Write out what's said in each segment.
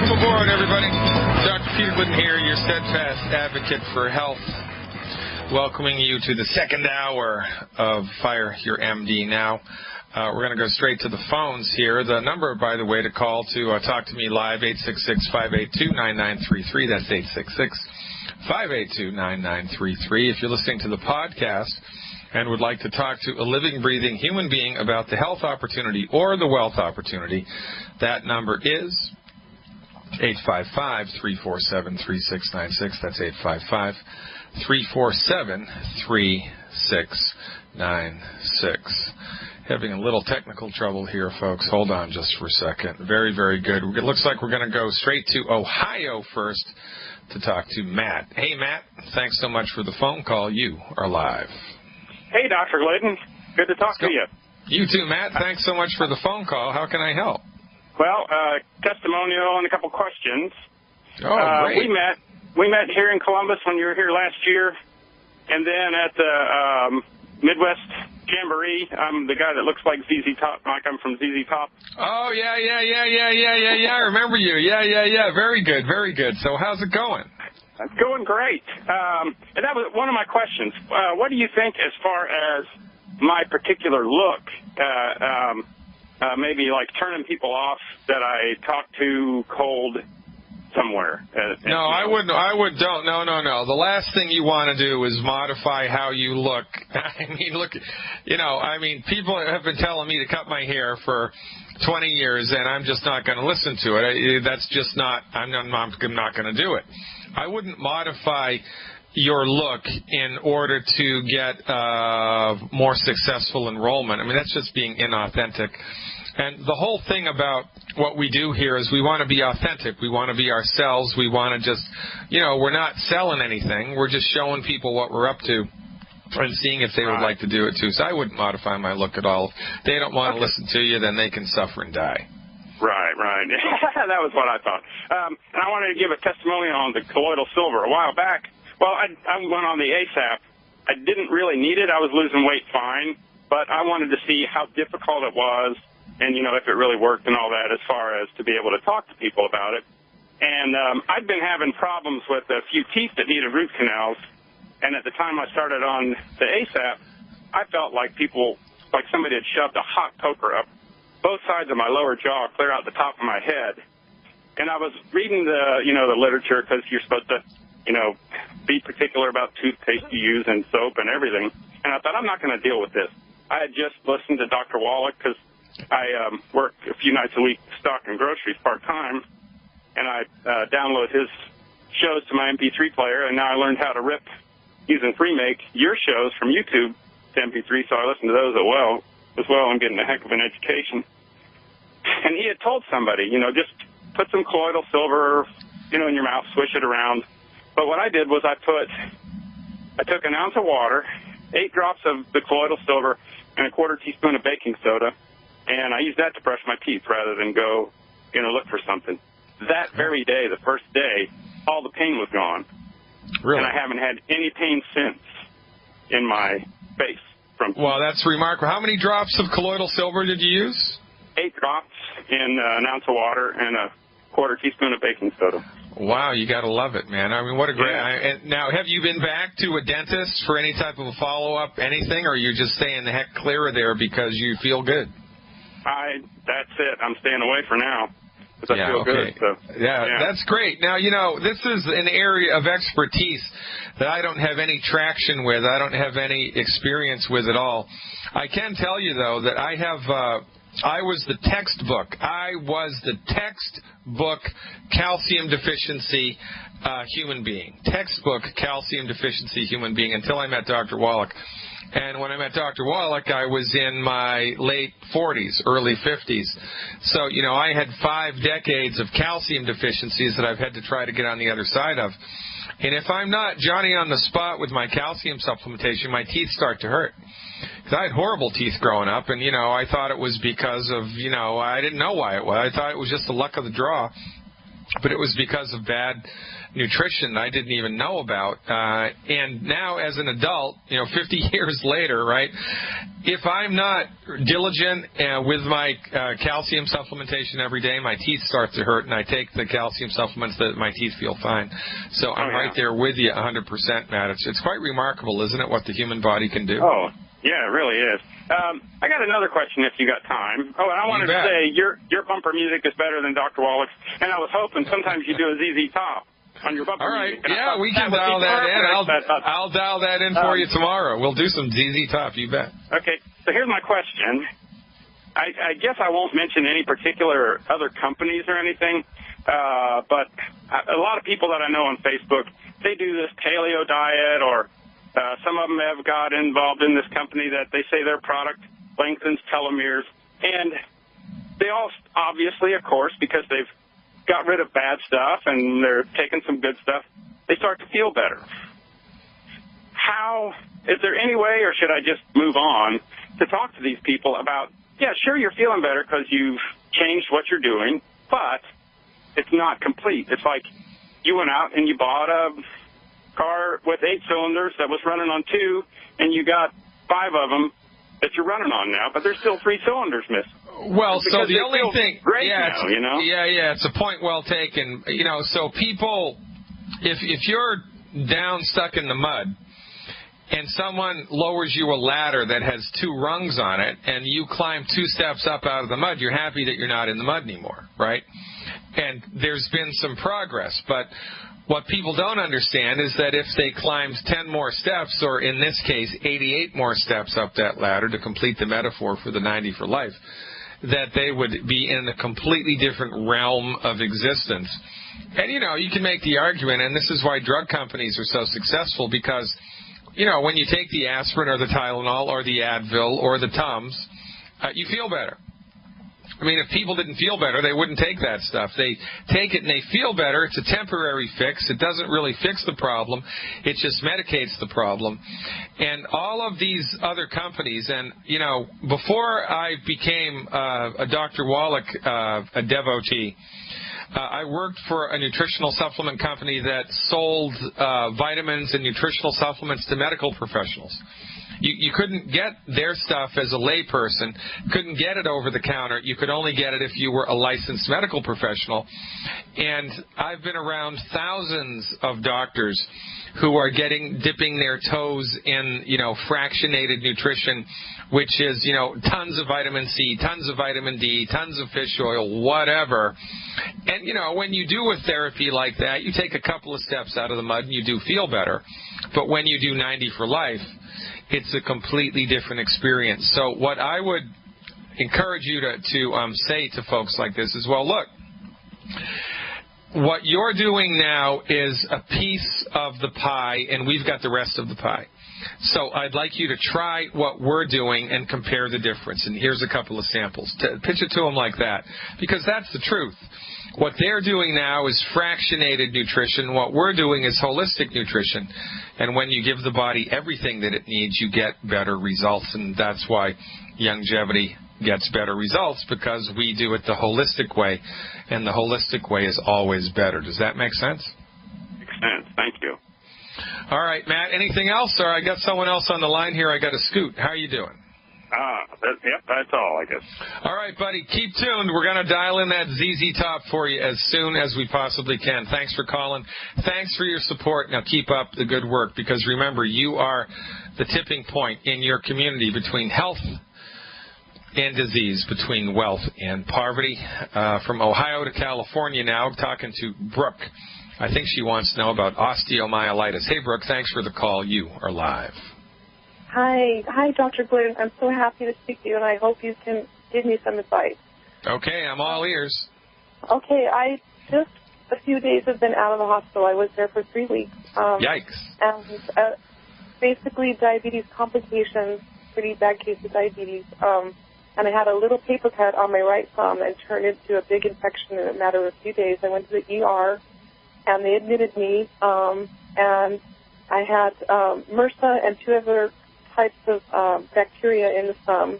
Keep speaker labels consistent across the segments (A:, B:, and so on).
A: Welcome aboard, everybody. Dr. Peter Glidden here, your steadfast advocate for health. Welcoming you to the second hour of Fire Your MD Now. We're going to go straight to the phones here. The number, by the way, to call to talk to me live, 866-582-9933. That's 866-582-9933. If you're listening to the podcast and would like to talk to a living, breathing human being about the health opportunity or the wealth opportunity, that number is 855-347-3696. That's 855-347-3696. Having a little technical trouble here, folks. Hold on just for a second. Very, very good. It looks like we're going to go straight to Ohio first to talk to Matt. Hey, Matt. Thanks so much for the phone call. You are live.
B: Hey, Dr. Glidden. Good to talk to you.
A: You too, Matt. Thanks so much for the phone call. How can I help?
B: Well, testimonial and a couple questions.
A: Oh, great.
B: We met here in Columbus when you were here last year, and then at the Midwest Jamboree. I'm the guy that looks like ZZ Top, like I'm from ZZ Top.
A: Oh, yeah. I remember you. Yeah. Very good. So how's it going?
B: It's going great. And that was one of my questions. What do you think as far as my particular look? Maybe like turning people off that I talk to cold somewhere.
A: No, I wouldn't. No. The last thing you want to do is modify how you look. I mean, people have been telling me to cut my hair for 20 years, and I'm just not going to listen to it. That's just not. I'm not going to do it. I wouldn't modify your look in order to get more successful enrollment. I mean, that's just being inauthentic. And the whole thing about what we do here is we want to be authentic. We want to be ourselves. We want to just, we're not selling anything. We're just showing people what we're up to and seeing if they would like to do it too. So I wouldn't modify my look at all. If they don't want to listen to you, then they can suffer and die.
B: Right. That was what I thought. And I wanted to give a testimonial on the colloidal silver. A while back, well, I went on the ASAP. I didn't really need it. I was losing weight fine, but I wanted to see how difficult it was and, if it really worked and all that as far as to be able to talk to people about it. And I'd been having problems with a few teeth that needed root canals, and at the time I started on the ASAP, I felt like somebody had shoved a hot poker up both sides of my lower jaw, clear out the top of my head. And I was reading the literature because you're supposed to, be particular about toothpaste you use and soap and everything. And I thought, I'm not going to deal with this. I had just listened to Dr. Wallach because I work a few nights a week stocking groceries part-time, and I download his shows to my MP3 player, and now I learned how to rip using FreeMake your shows from YouTube to MP3, so I listen to those as well. I'm getting a heck of an education. And he had told somebody, just put some colloidal silver, in your mouth, swish it around. But what I did was I took an ounce of water, 8 drops of the colloidal silver, and a quarter teaspoon of baking soda, and I used that to brush my teeth rather than go, look for something. That very day, the first day, all the pain was gone.
A: Really?
B: And I haven't had any pain since in my face.
A: Well, that's remarkable. How many drops of colloidal silver did you use?
B: 8 drops in an ounce of water and a quarter teaspoon of baking soda.
A: Wow, you got to love it, man. I mean, what a great...
B: Yeah.
A: Now, have you been back to a dentist for any type of a follow-up, anything, or are you just staying the heck clear of there because you feel good?
B: That's it. I'm staying away for now because I feel good. So,
A: yeah, that's great. Now, this is an area of expertise that I don't have any traction with. I don't have any experience with at all. I can tell you, though, that I was the textbook calcium deficiency human being. Textbook calcium deficiency human being until I met Dr. Wallach. And when I met Dr. Wallach, I was in my late 40s, early 50s. So, I had 5 decades of calcium deficiencies that I've had to try to get on the other side of. And if I'm not Johnny on the spot with my calcium supplementation, my teeth start to hurt. Because I had horrible teeth growing up, and, I thought it was because of, I didn't know why it was. I thought it was just the luck of the draw. but it was because of bad nutrition I didn't even know about. And now as an adult, 50 years later, right, if I'm not diligent with my calcium supplementation every day, my teeth start to hurt, and I take the calcium supplements, that my teeth feel fine. So I'm right there with you 100%, Matt. It's quite remarkable, isn't it, what the human body can do?
B: Oh, yeah, it really is. I got another question if you got time. Oh, and I wanted to say your bumper music is better than Dr. Wallach's, and I was hoping sometimes you do a ZZ Top on your bumper music.
A: Yeah, we can dial that in. I'll dial that in for you tomorrow. We'll do some ZZ Top, you bet.
B: Okay, so here's my question. I guess I won't mention any particular other companies or anything, but a lot of people that I know on Facebook, they do this paleo diet, or some of them have got involved in this company that they say their product lengthens telomeres. And they all, obviously, of course, because they've got rid of bad stuff and they're taking some good stuff, they start to feel better. Is there any way, or should I just move on to talk to these people about, yeah, sure, you're feeling better because you've changed what you're doing, but it's not complete. It's like you went out and you bought a car with 8 cylinders that was running on 2, and you got 5 of them that you're running on now, but there's still 3 cylinders missing.
A: Well, so the only thing,
B: it's
A: a point well taken. So people, if you're down, stuck in the mud, and someone lowers you a ladder that has 2 rungs on it, and you climb 2 steps up out of the mud, you're happy that you're not in the mud anymore, right? And there's been some progress, but what people don't understand is that if they climbed 10 more steps, or in this case 88 more steps up that ladder to complete the metaphor for the 90 for life, that they would be in a completely different realm of existence. And, you can make the argument, and this is why drug companies are so successful, because, when you take the aspirin or the Tylenol or the Advil or the Tums, you feel better. I mean, if people didn't feel better, they wouldn't take that stuff. They take it and they feel better. It's a temporary fix. It doesn't really fix the problem. It just medicates the problem. And all of these other companies, and, before I became a Dr. Wallach, a devotee, I worked for a nutritional supplement company that sold vitamins and nutritional supplements to medical professionals. You couldn't get their stuff as a layperson, couldn't get it over the counter. You could only get it if you were a licensed medical professional. And I've been around thousands of doctors who are dipping their toes in, fractionated nutrition, which is, tons of vitamin C, tons of vitamin D, tons of fish oil, whatever. And, when you do a therapy like that, you take a couple of steps out of the mud and you do feel better. But when you do 90 for life, it's a completely different experience. So what I would encourage you to say to folks like this is, well, look, what you're doing now is a piece of the pie, and we've got the rest of the pie. So I'd like you to try what we're doing and compare the difference. And here's a couple of samples. Pitch it to them like that, because that's the truth. What they're doing now is fractionated nutrition. What we're doing is holistic nutrition. And when you give the body everything that it needs, you get better results. And that's why longevity gets better results, because we do it the holistic way. And the holistic way is always better. Does that make sense?
B: Makes sense. Thank you.
A: All right, Matt, anything else? Or I got someone else on the line here. I got to scoot. How are you doing?
B: Yep, that's all, I guess.
A: All right, buddy, keep tuned. We're going to dial in that ZZ Top for you as soon as we possibly can. Thanks for calling. Thanks for your support. Now keep up the good work, because remember, you are the tipping point in your community between health and disease, between wealth and poverty. From Ohio to California now, talking to Brooke. I think she wants to know about osteomyelitis. Hey, Brooke, thanks for the call. You are live.
C: Hi, Dr. Glidden. I'm so happy to speak to you, and I hope you can give me some advice.
A: Okay, I'm all ears.
C: Okay, I just a few days have been out of the hospital. I was there for 3 weeks.
A: Yikes.
C: And basically diabetes complications, pretty bad case of diabetes. And I had a little paper cut on my right thumb and turned into a big infection in a matter of a few days. I went to the ER, and they admitted me, and I had MRSA and 2 other types of bacteria in the thumb,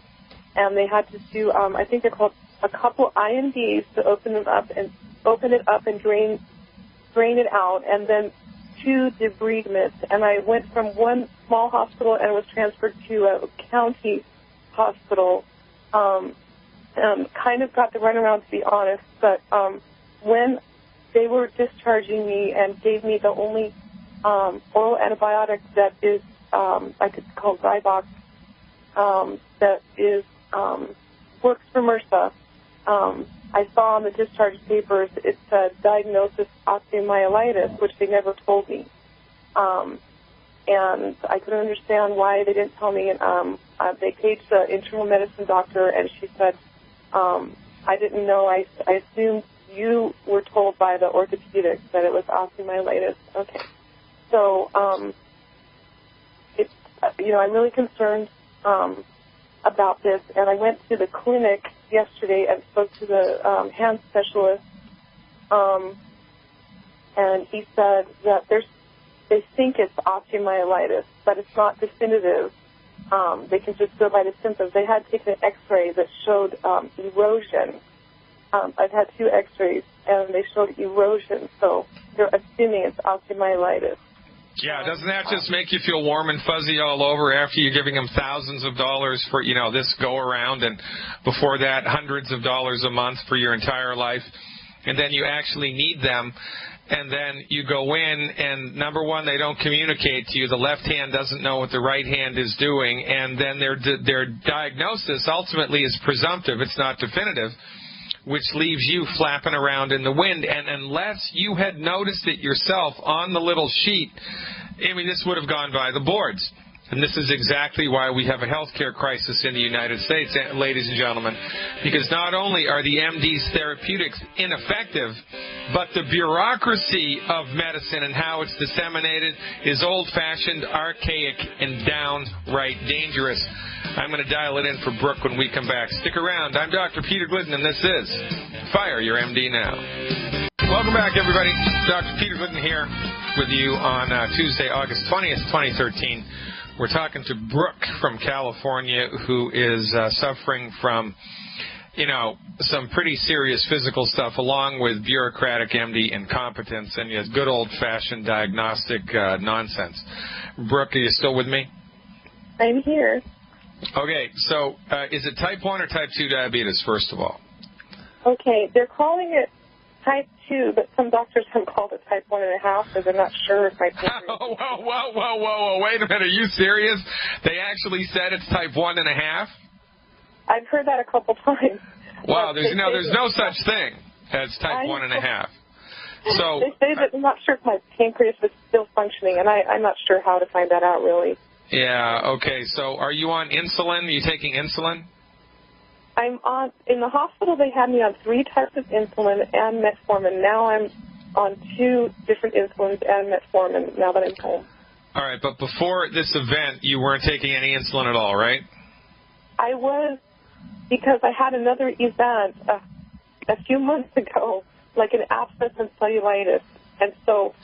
C: and they had to do, I think they're called a couple INDs to open them up and open it up and drain it out, and then 2 debridements. And I went from one small hospital and was transferred to a county hospital. Kind of got the runaround, to be honest, but when they were discharging me and gave me the only oral antibiotic that is, like it's called Zybox, that is works for MRSA. I saw on the discharge papers it said diagnosis osteomyelitis, which they never told me. And I couldn't understand why they didn't tell me. They paged the internal medicine doctor, and she said, I didn't know. I assumed you were told by the orthopedics that it was osteomyelitis. Okay. So, I'm really concerned about this, and I went to the clinic yesterday and spoke to the hand specialist, and he said that they think it's osteomyelitis, but it's not definitive. They can just go by the symptoms. They had taken an X-ray that showed erosion. I've had 2 X-rays, and they showed erosion, so they're assuming it's osteomyelitis.
A: Yeah, doesn't that just make you feel warm and fuzzy all over after you're giving them thousands of dollars for, this go-around, and before that, hundreds of dollars a month for your entire life, and then you actually need them, and then you go in, and number one, they don't communicate to you. The left hand doesn't know what the right hand is doing, and then their diagnosis ultimately is presumptive. It's not definitive, which leaves you flapping around in the wind. And unless you had noticed it yourself on the little sheet, this would have gone by the boards. And this is exactly why we have a healthcare crisis in the United States, ladies and gentlemen, because not only are the MD's therapeutics ineffective, but the bureaucracy of medicine and how it's disseminated is old-fashioned, archaic, and downright dangerous. I'm going to dial it in for Brooke when we come back. Stick around. I'm Dr. Peter Glidden, and this is Fire Your MD Now. Welcome back, everybody. Dr. Peter Glidden here with you on Tuesday, August 20th, 2013. We're talking to Brooke from California, who is suffering from, some pretty serious physical stuff, along with bureaucratic MD incompetence and yet good old-fashioned diagnostic nonsense. Brooke, are you still with me?
C: I'm here.
A: Okay, so is it type 1 or type 2 diabetes, first of all?
C: Okay, they're calling it type 2, but some doctors have called it type 1.5, because they're not sure if my pancreas...
A: Whoa, wait a minute, are you serious? They actually said it's type 1.5?
C: I've heard that a couple times.
A: Wow, there's no such thing as type 1.5. So
C: they say that I'm not sure if my pancreas is still functioning, and I'm not sure how to find that out, really.
A: Yeah, okay, so are you on insulin? Are you taking insulin?
C: In the hospital, they had me on 3 types of insulin and metformin. Now I'm on 2 different insulins and metformin now that I'm home.
A: All right, but before this event, you weren't taking any insulin at all, right?
C: I was, because I had another event a few months ago, like an abscess and cellulitis, and so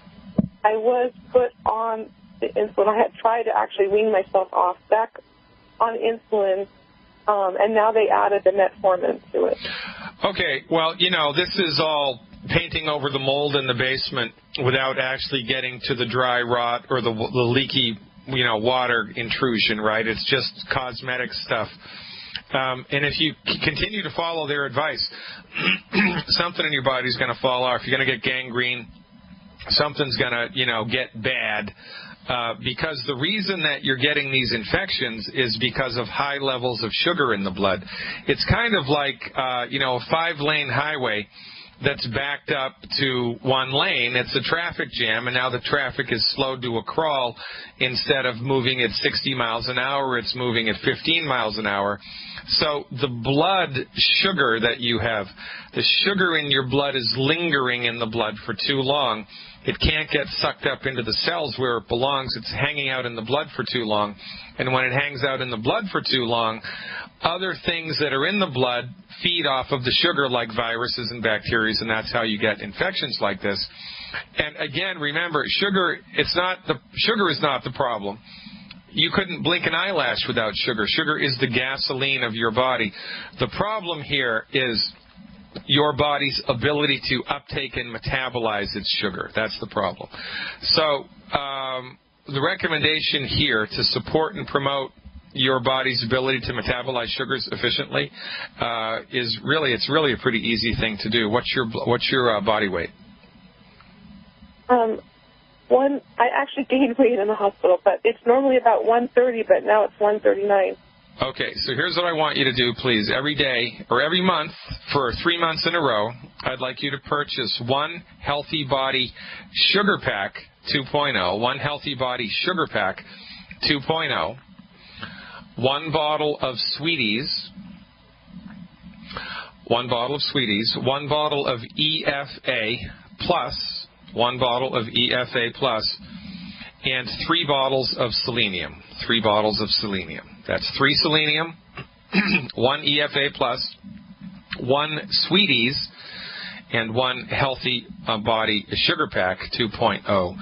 C: I was put on the insulin. I had tried to actually wean myself off back on insulin, and now they added the metformin to it. Okay,
A: well, this is all painting over the mold in the basement without actually getting to the dry rot or the leaky, water intrusion, right? It's just cosmetic stuff. And if you continue to follow their advice, something in your body's going to fall off. You're going to get gangrene. Something's going to, get bad. Because the reason that you're getting these infections is because of high levels of sugar in the blood. It's kind of like, a 5-lane highway that's backed up to 1 lane. It's a traffic jam, and now the traffic is slowed to a crawl. Instead of moving at 60 miles an hour, it's moving at 15 miles an hour. So the blood sugar that you have, the sugar in your blood is lingering in the blood for too long. It can't get sucked up into the cells where it belongs. It's hanging out in the blood for too long. And when it hangs out in the blood for too long, other things that are in the blood feed off of the sugar, like viruses and bacteria, and that's how you get infections like this. And again, remember, sugar is not the problem. You couldn't blink an eyelash without sugar. Sugar is the gasoline of your body. The problem here is your body's ability to uptake and metabolize its sugar. That's the problem. So the recommendation here to support and promote your body's ability to metabolize sugars efficiently is really, it's really a pretty easy thing to do. What's your body weight?
C: I actually gained weight in the hospital, but it's normally about 130, but now it's 139.
A: Okay, so here's what I want you to do, please. Every day or every month for 3 months in a row, I'd like you to purchase one Healthy Body Sugar Pack 2.0, one Healthy Body Sugar Pack 2.0, one bottle of Sweeties, one bottle of EFA Plus, one bottle of EFA Plus, and 3 bottles of selenium. 3 bottles of selenium. That's 3 selenium, 1 EFA Plus, 1 Sweeties, and 1 Healthy Body Sugar Pack 2.0.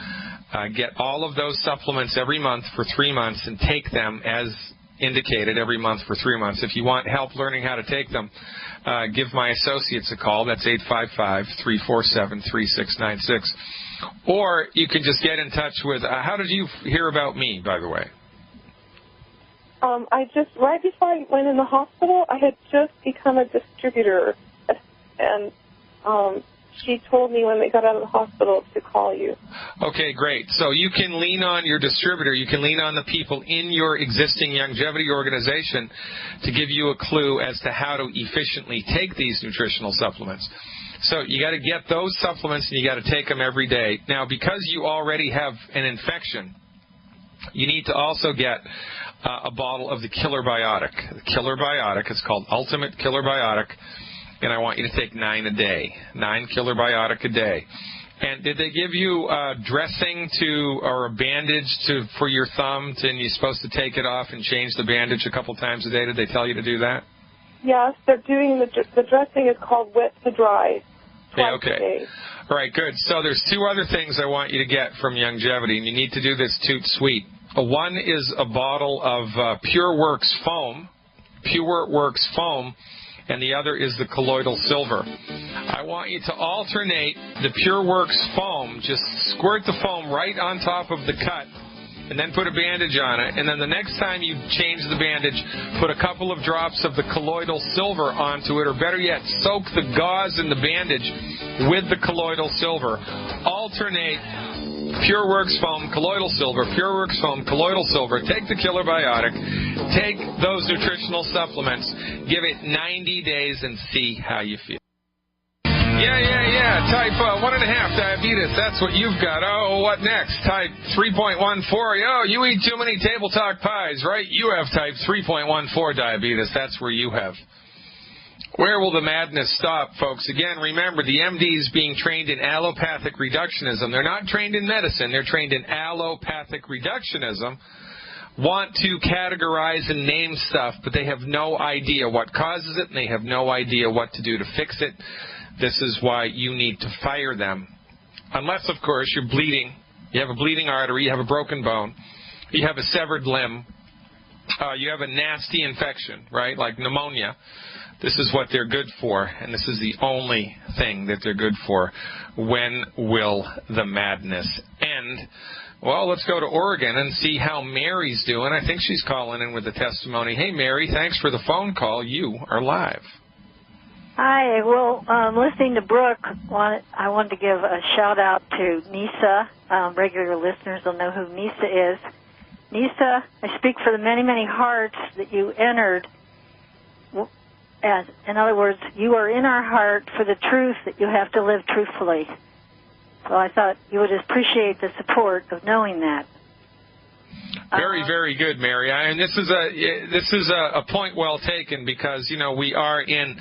A: Get all of those supplements every month for 3 months and take them as indicated every month for 3 months. If you want help learning how to take them, give my associates a call. That's 855-347-3696. Or you can just get in touch with, how did you hear about me, by the way?
C: Right before I went in the hospital, I had just become a distributor, and she told me when they got out of the hospital to call you.
A: Okay, great. So you can lean on your distributor. You can lean on the people in your existing longevity organization to give you a clue as to how to efficiently take these nutritional supplements. So you got to get those supplements and you got to take them every day. Now, because you already have an infection, you need to also get a bottle of the Killer Biotic. The Killer Biotic is called Ultimate Killer Biotic, and I want you to take 9 a day. 9 Killer Biotic a day. And did they give you dressing or a bandage for your thumb, and you're supposed to take it off and change the bandage a couple times a day? Did they tell you to do that?
C: Yes, they're doing the dressing is called wet to dry.
A: Yeah, okay. All right, good. So there's 2 other things I want you to get from Longevity, and you need to do this toot sweet. One is a bottle of Pure Works foam, and the other is the colloidal silver. I want you to alternate the Pure Works foam. Just squirt the foam right on top of the cut, and then put a bandage on it. And then the next time you change the bandage, put a couple of drops of the colloidal silver onto it, or better yet, soak the gauze in the bandage with the colloidal silver. Alternate Pure Works foam, colloidal silver, Pure Works foam, colloidal silver. Take the Killer Biotic, take those nutritional supplements, give it 90 days and see how you feel. Yeah. Type 1.5 diabetes. That's what you've got. Oh, what next? Type 3.14. Oh, you eat too many table talk pies, right? You have type 3.14 diabetes. That's where you have. Where will the madness stop, folks? Again, remember, the MDs being trained in allopathic reductionism. They're not trained in medicine. They're trained in allopathic reductionism. Want to categorize and name stuff, but they have no idea what causes it, and they have no idea what to do to fix it. This is why you need to fire them. Unless, of course, you're bleeding. You have a bleeding artery. You have a broken bone. You have a severed limb. You have a nasty infection, right, like pneumonia. This is what they're good for, and this is the only thing that they're good for. When will the madness end? Well, let's go to Oregon and see how Mary's doing. I think she's calling in with a testimony. Hey, Mary, thanks for the phone call. You are live.
D: Hi. Well, listening to Brooke, I wanted to give a shout-out to Nisa. Regular listeners will know who Nisa is. Nisa, I speak for the many, many hearts that you entered. In other words, you are in our heart for the truth that you have to live truthfully. So I thought you would appreciate the support of knowing that.
A: Very, very good, Mary. And this is a point well taken, because we are in.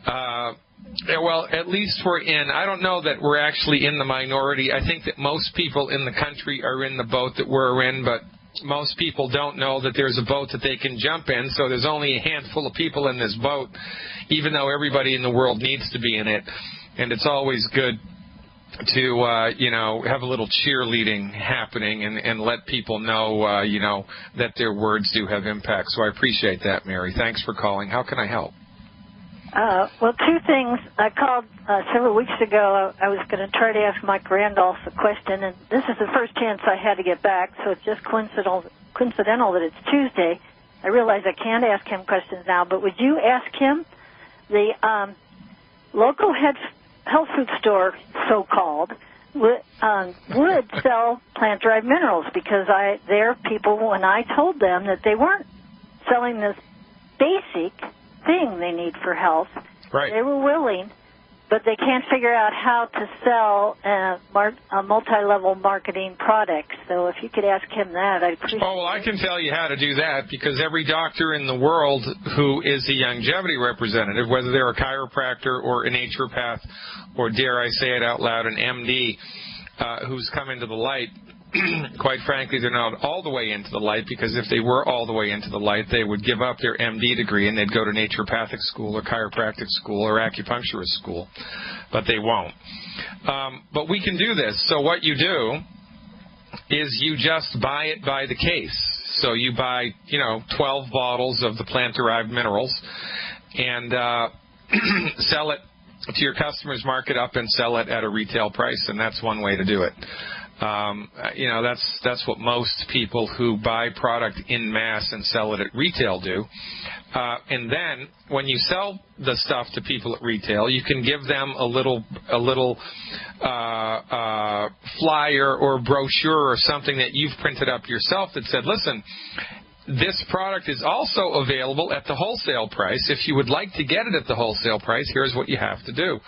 A: Well, at least we're in. I don't know that we're actually in the minority. I think that most people in the country are in the boat that we're in, but most people don't know that there's a boat that they can jump in, so there's only a handful of people in this boat, even though everybody in the world needs to be in it. And it's always good to, have a little cheerleading happening and let people know, that their words do have impact. So I appreciate that, Mary. Thanks for calling. How can I help?
D: Well, two things. I called several weeks ago. I was going to try to ask Mike Randolph a question, and this is the first chance I had to get back, so it's just coincidental that it's Tuesday. I realize I can't ask him questions now, but would you ask him the local health food store, so-called, would sell plant-derived minerals, because their people, when I told them that they weren't selling this basic thing they need for health,
A: right,
D: they were willing, but they can't figure out how to sell a multi-level marketing product. So if you could ask him that, I'd appreciate it.
A: Oh, well, I can tell you how to do that, because every doctor in the world who is a longevity representative, whether they're a chiropractor or a naturopath, or dare I say it out loud, an MD, who's come into the light, quite frankly, they're not all the way into the light, because if they were all the way into the light, they would give up their MD degree and they'd go to naturopathic school or chiropractic school or acupuncturist school, but they won't. But we can do this. So what you do is you just buy it by the case. So you buy, 12 bottles of the plant-derived minerals and sell it to your customers, mark it up, and sell it at a retail price, and that's one way to do it. That's what most people who buy product in mass and sell it at retail do. And then when you sell the stuff to people at retail, you can give them a little flyer or brochure or something that you've printed up yourself that said, listen, this product is also available at the wholesale price. If you would like to get it at the wholesale price, here's what you have to do.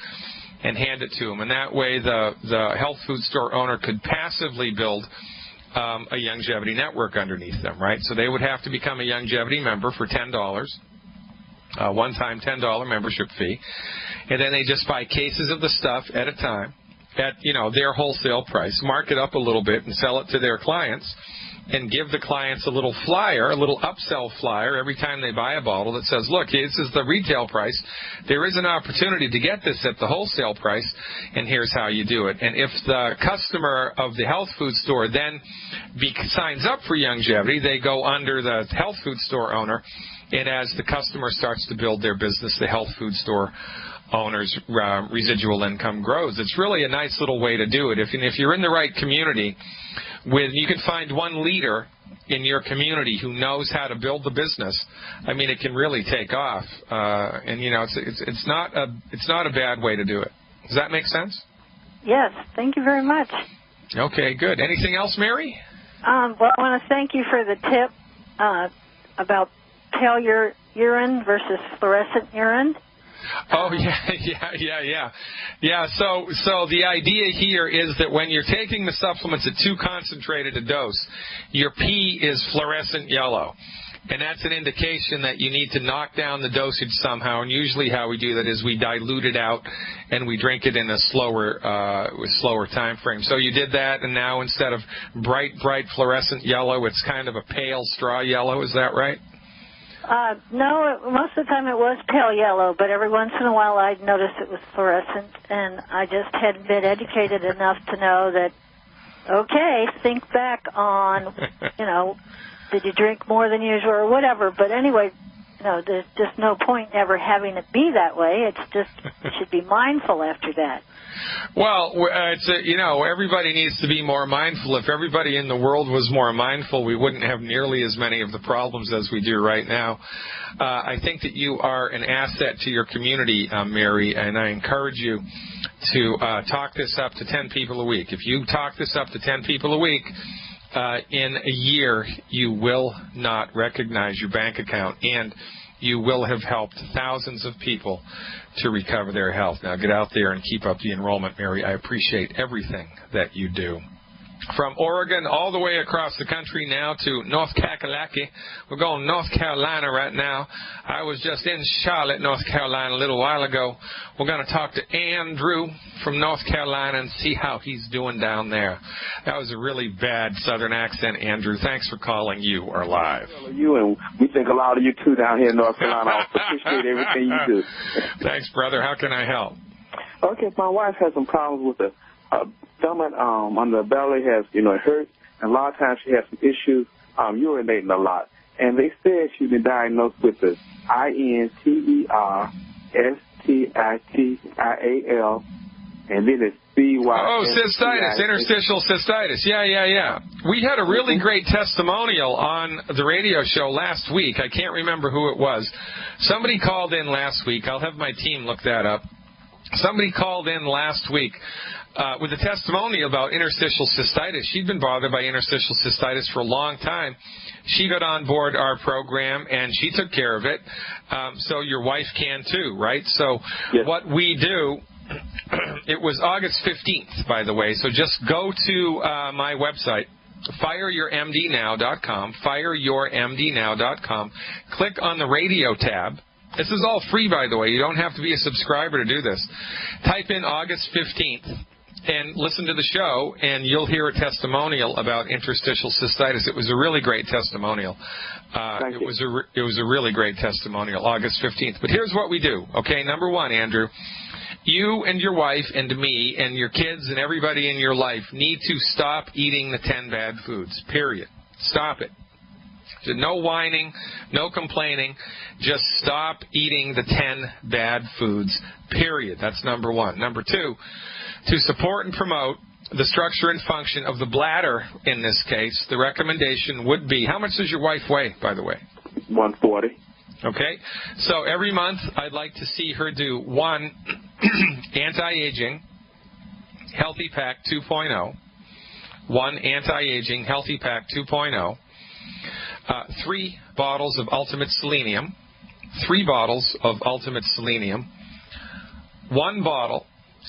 A: And hand it to them. And that way the health food store owner could passively build a longevity network underneath them, right? So they would have to become a longevity member for $10, one-time $10 membership fee. And then they just buy cases of the stuff at a time at, their wholesale price, mark it up a little bit and sell it to their clients, and give the clients a little flyer, a little upsell flyer every time they buy a bottle that says, look, this is the retail price. There is an opportunity to get this at the wholesale price, and here's how you do it. And if the customer of the health food store then signs up for longevity, they go under the health food store owner, and as the customer starts to build their business, the health food store owner's residual income grows. It's really a nice little way to do it. If you're in the right community, you can find one leader in your community who knows how to build the business. I mean, it can really take off, and it's not a bad way to do it. Does that make sense?
D: Yes, thank you very much.
A: Okay, good. Anything else, Mary?
D: Well, I want to thank you for the tip about pale urine versus fluorescent urine.
A: Oh, yeah. So the idea here is that when you're taking the supplements at too concentrated a dose, your pee is fluorescent yellow. And that's an indication that you need to knock down the dosage somehow. And usually how we do that is we dilute it out and we drink it in a slower time frame. So you did that, and now instead of bright fluorescent yellow, it's kind of a pale straw yellow. Is that right?
D: No, most of the time it was pale yellow, but every once in a while I'd notice it was fluorescent, and I just hadn't been educated enough to know that, okay, think back on, did you drink more than usual or whatever, but anyway, there's just no point ever having it be that way. It's just, you should be mindful after that.
A: Well, everybody needs to be more mindful. If everybody in the world was more mindful, we wouldn't have nearly as many of the problems as we do right now. I think that you are an asset to your community, Mary, and I encourage you to talk this up to 10 people a week. If you talk this up to 10 people a week, in a year, you will not recognize your bank account, and you will have helped thousands of people to recover their health. Now get out there and keep up the enrollment, Mary. I appreciate everything that you do. From Oregon all the way across the country now to North Kakalaki. We're going North Carolina right now. I was just in Charlotte, North Carolina a little while ago. We're going to talk to Andrew from North Carolina and see how he's doing down there. That was a really bad southern accent, Andrew. Thanks for calling. You are live.
E: You, and we think a lot of you too down here in North Carolina. I appreciate everything you do.
A: Thanks, brother. How can I help?
E: Okay, my wife has some problems with the stomach on the belly, has, it hurts, and a lot of times she has some issues urinating a lot. And they said she's been diagnosed with the INTER cystial, and then it's CY.
A: Oh, cystitis, interstitial cystitis. Yeah. We had a really great testimonial on the radio show last week. I can't remember who it was. Somebody called in last week. I'll have my team look that up. Somebody called in last week with a testimonial about interstitial cystitis. She'd been bothered by interstitial cystitis for a long time. She got on board our program, and she took care of it. So your wife can too, right? So yes. What we do, it was August 15th, by the way. So just go to my website, fireyourmdnow.com, fireyourmdnow.com. Click on the radio tab. This is all free, by the way. You don't have to be a subscriber to do this. Type in August 15th and listen to the show, and you'll hear a testimonial about interstitial cystitis. It was a really great testimonial. It was a really great testimonial, August 15th. But here's what we do, okay? Number one, Andrew, you and your wife and me and your kids and everybody in your life need to stop eating the 10 bad foods, period. Stop it. No whining, no complaining. Just stop eating the 10 bad foods, period. That's number one. Number two, to support and promote the structure and function of the bladder in this case, the recommendation would be, how much does your wife weigh, by the way?
E: 140.
A: Okay. So every month I'd like to see her do one anti-aging Healthy Pack 2.0, one anti-aging Healthy Pack 2.0, 3 bottles of Ultimate Selenium, 3 bottles of Ultimate Selenium, 1 bottle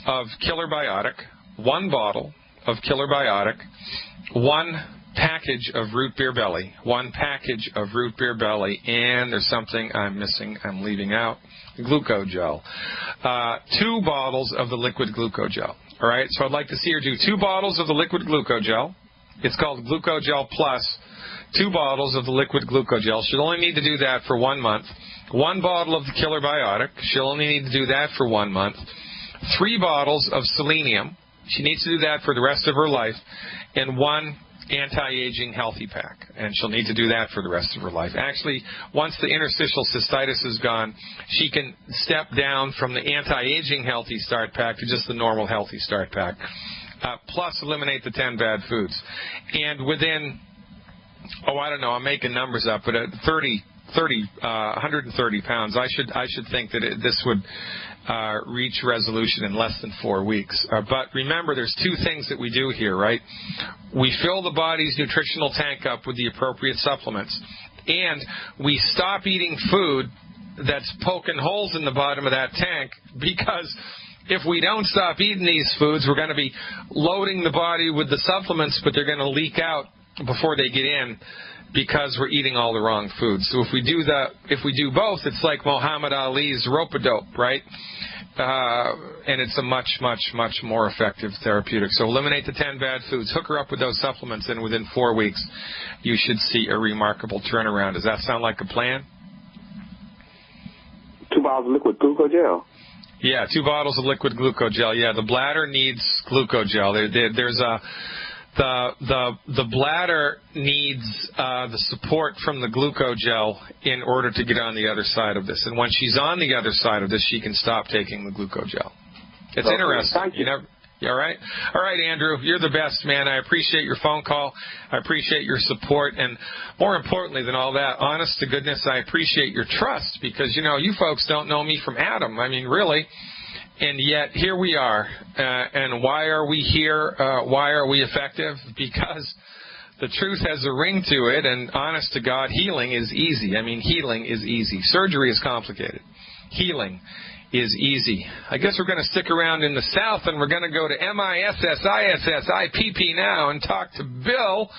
A: of Killer Biotic, 1 bottle of Killer Biotic, 1 package of Root Beer Belly, 1 package of Root Beer Belly, and there's something I'm missing, I'm leaving out, Glucogel, 2 bottles of the liquid Glucogel. All right, so I'd like to see her do 2 bottles of the liquid Glucogel. It's called Glucogel Plus. 2 bottles of the liquid Glucogel. She'll only need to do that for 1 month. 1 bottle of the Killer Biotic. She'll only need to do that for 1 month. 3 bottles of selenium. She needs to do that for the rest of her life. And 1 anti-aging Healthy Pack. And she'll need to do that for the rest of her life. Actually, once the interstitial cystitis is gone, she can step down from the anti-aging Healthy Start Pack to just the normal Healthy Start Pack. Plus eliminate the 10 bad foods. And within, I don't know, I'm making numbers up, but at 130 pounds, I should think that this would reach resolution in less than 4 weeks. But remember, there's 2 things that we do here, right? We fill the body's nutritional tank up with the appropriate supplements, and we stop eating food that's poking holes in the bottom of that tank, because if we don't stop eating these foods, we're going to be loading the body with the supplements, but they're going to leak out before they get in, because we're eating all the wrong foods. So if we do both, it's like Muhammad Ali's rope-a-dope, right? And it's a much, much, much more effective therapeutic. So eliminate the 10 bad foods, hook her up with those supplements, and within 4 weeks, you should see a remarkable turnaround. Does that sound like a plan?
E: 2 bottles of liquid Glucogel.
A: Yeah, 2 bottles of liquid Glucogel. Yeah, the bladder needs Glucogel. There's a the bladder needs the support from the Glucogel in order to get on the other side of this. And when she's on the other side of this, she can stop taking the Glucogel. It's interesting.
E: Thank you.
A: You all right? All right, Andrew, you're the best, man. I appreciate your phone call. I appreciate your support. And more importantly than all that, honest to goodness, I appreciate your trust, because, you folks don't know me from Adam. I mean, really. And yet, here we are. And why are we here? Why are we effective? Because the truth has a ring to it, and honest to God, healing is easy. I mean, healing is easy. Surgery is complicated. Healing is easy. I guess we're going to stick around in the South, and we're going to go to MISSISSIPP now and talk to Bill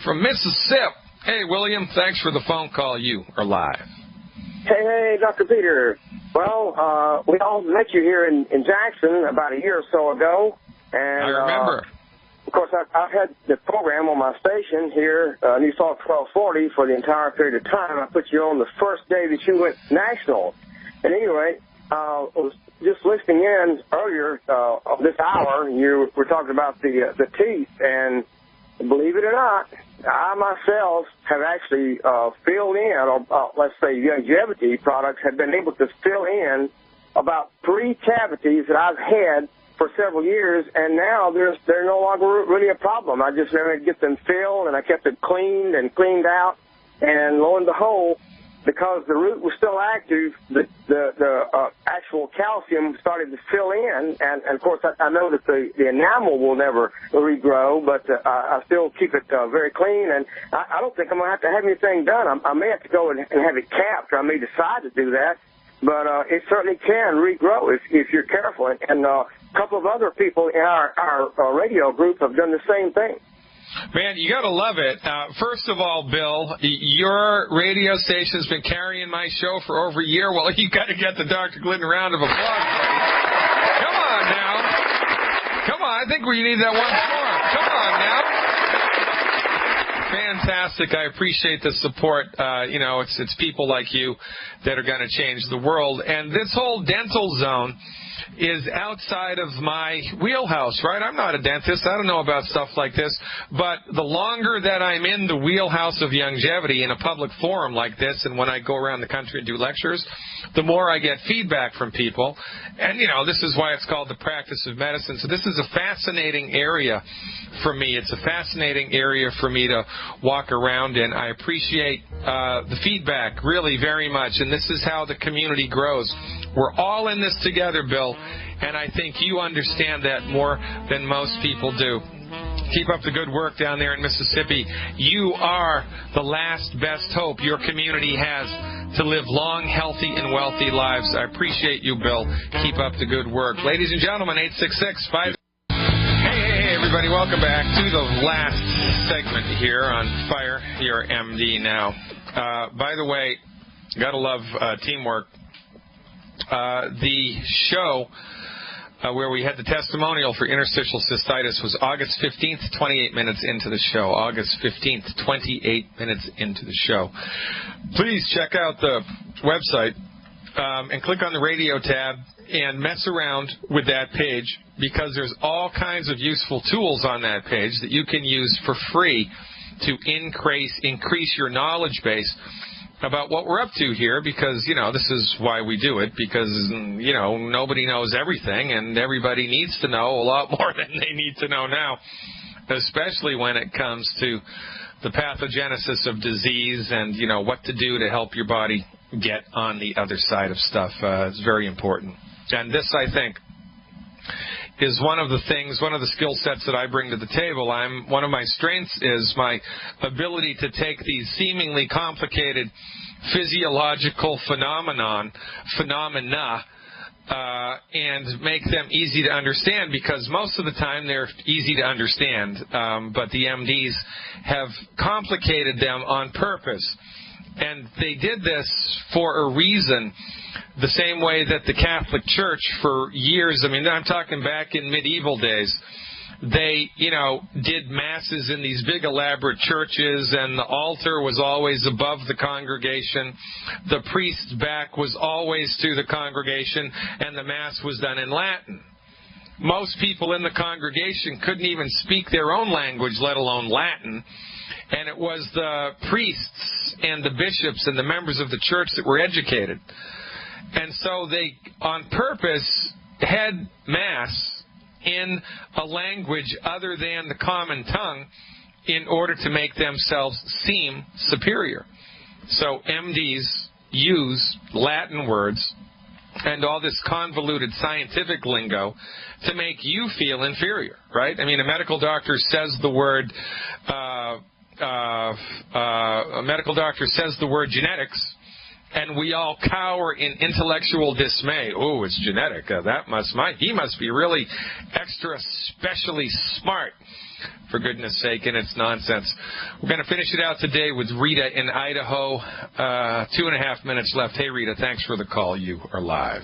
A: from Mississippi. Hey, William, thanks for the phone call. You are live.
F: Hey, Dr. Peter. Well, we all met you here in Jackson about a year or so ago. And
A: I remember.
F: Of course, I've had the program on my station here, News Talk 1240, for the entire period of time. I put you on the first day that you went national. And anyway, I was just listening in earlier of this hour. You were talking about the teeth, and believe it or not, I myself have actually filled in, or let's say longevity products have been able to fill in about 3 cavities that I've had for several years, and now they're no longer really a problem. I just never get them filled, and I kept it cleaned and cleaned out, and lo and behold, because the root was still active, the actual calcium started to fill in, and of course I know that the enamel will never regrow, but I still keep it very clean, and I don't think I'm going to have anything done. I may have to go and have it capped, or I may decide to do that, but it certainly can regrow if you're careful, and a couple of other people in our radio group have done the same thing.
A: Man, you got to love it. First of all, Bill, your radio station's been carrying my show for over a year. Well, you got to get the Dr. Glidden round of applause, buddy. Come on now. Come on. I think we need that once more. Come on now. Fantastic. I appreciate the support. It's people like you that are going to change the world. And this whole dental zone is outside of my wheelhouse, right? I'm not a dentist. I don't know about stuff like this. But the longer that I'm in the wheelhouse of longevity in a public forum like this, and when I go around the country and do lectures, the more I get feedback from people. And, this is why it's called the practice of medicine. So this is a fascinating area for me. It's a fascinating area for me to walk around in. I appreciate the feedback really very much. And this is how the community grows. We're all in this together, Bill, and I think you understand that more than most people do. Keep up the good work down there in Mississippi. You are the last best hope your community has to live long, healthy, and wealthy lives. I appreciate you, Bill. Keep up the good work. Ladies and gentlemen, 866-5... Hey, everybody. Welcome back to the last segment here on Fire Your MD Now. By the way, got to love teamwork. The show where we had the testimonial for interstitial cystitis was August 15th, 28 minutes into the show. August 15th, 28 minutes into the show. Please check out the website and click on the radio tab and mess around with that page, because there's all kinds of useful tools on that page that you can use for free to increase your knowledge base about what we're up to here, because, this is why we do it, because, nobody knows everything, and everybody needs to know a lot more than they need to know now, especially when it comes to the pathogenesis of disease and, what to do to help your body get on the other side of stuff. It's very important. And this, I think, is one of the skill sets that I bring to the table. One of my strengths is my ability to take these seemingly complicated physiological phenomena and make them easy to understand, because most of the time they're easy to understand, but the MDs have complicated them on purpose. And they did this for a reason, the same way that the Catholic Church for years, I'm talking back in medieval days, they, did masses in these big elaborate churches, and the altar was always above the congregation. The priest's back was always to the congregation, and the mass was done in Latin. Most people in the congregation couldn't even speak their own language, let alone Latin. And it was the priests and the bishops and the members of the church that were educated. And so they, on purpose, had Mass in a language other than the common tongue in order to make themselves seem superior. So MDs use Latin words and all this convoluted scientific lingo to make you feel inferior, right? A medical doctor says the word... a medical doctor says the word genetics, and we all cower in intellectual dismay. Oh, it's genetic. He must be really extra specially smart, for goodness sake, and it's nonsense. We're going to finish it out today with Rita in Idaho. 2.5 minutes left. Hey, Rita, thanks for the call. You are live.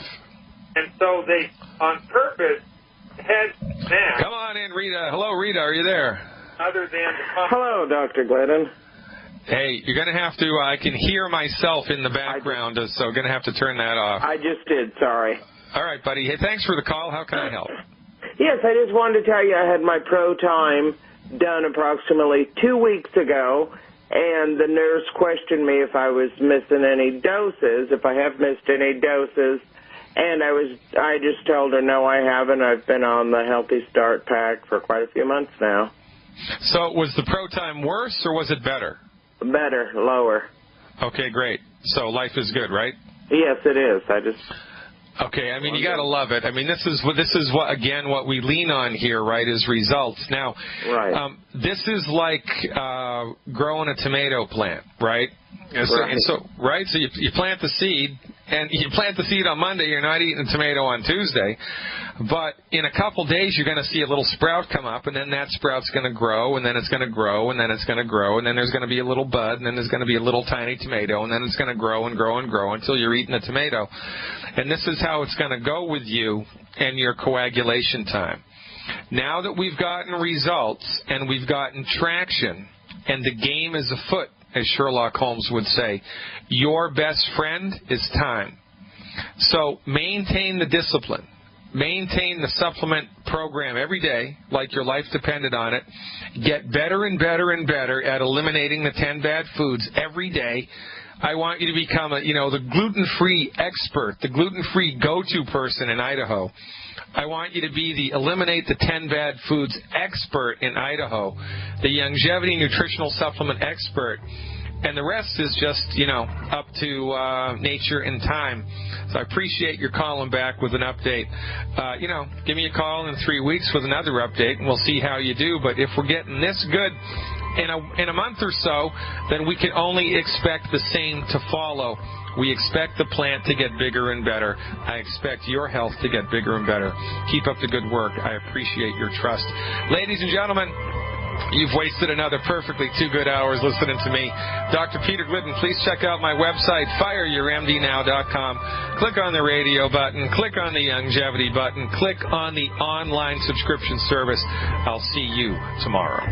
G: And so they, on purpose, had Mass.
A: Come on in, Rita. Hello, Rita. Are you there?
G: Other than the
F: Hello, Dr. Glidden.
A: Hey, you're going to have to, I can hear myself in the background, so I'm going to have to turn that off.
F: I just did, sorry.
A: All right, buddy. Hey, thanks for the call. How can I help?
F: Yes, I just wanted to tell you I had my pro time done approximately 2 weeks ago, and the nurse questioned me if I was missing any doses, if I have missed any doses,
H: And I just told her, no, I haven't. I've been on the Healthy Start Pack for quite a few months now.
A: So was the Pro Time worse or was it better?
H: Better, lower.
A: Okay, great. So life is good, right?
H: Yes, it is.
A: Okay, I mean, you got to love it. I mean, this is what we lean on here, right, is results. Now,
H: right.
A: This is like growing a tomato plant, right?
H: Right.
A: So you plant the seed, and you plant the seed on Monday, you're not eating a tomato on Tuesday. But in a couple days, you're going to see a little sprout come up, and then that sprout's going to grow, and then it's going to grow, and then it's going to grow, and then there's going to be a little bud, and then there's going to be a little tiny tomato, and then it's going to grow and grow and grow until you're eating a tomato. And this is how it's going to go with you and your coagulation time. Now that we've gotten results and we've gotten traction, and the game is afoot, as Sherlock Holmes would say, your best friend is time. So maintain the discipline. Maintain the supplement program every day, like your life depended on it. Get better and better and better at eliminating the 10 bad foods every day. I want you to become the gluten-free expert, the gluten-free go-to person in Idaho. I want you to be the eliminate the 10 bad foods expert in Idaho, the longevity nutritional supplement expert. And the rest is just, up to nature and time. So I appreciate your calling back with an update. Give me a call in 3 weeks with another update, and we'll see how you do. But if we're getting this good in a month or so, then we can only expect the same to follow. We expect the plant to get bigger and better. I expect your health to get bigger and better. Keep up the good work. I appreciate your trust. Ladies and gentlemen, you've wasted another perfectly 2 good hours listening to me. Dr. Peter Glidden, please check out my website, fireyourmdnow.com. Click on the radio button. Click on the longevity button. Click on the online subscription service. I'll see you tomorrow.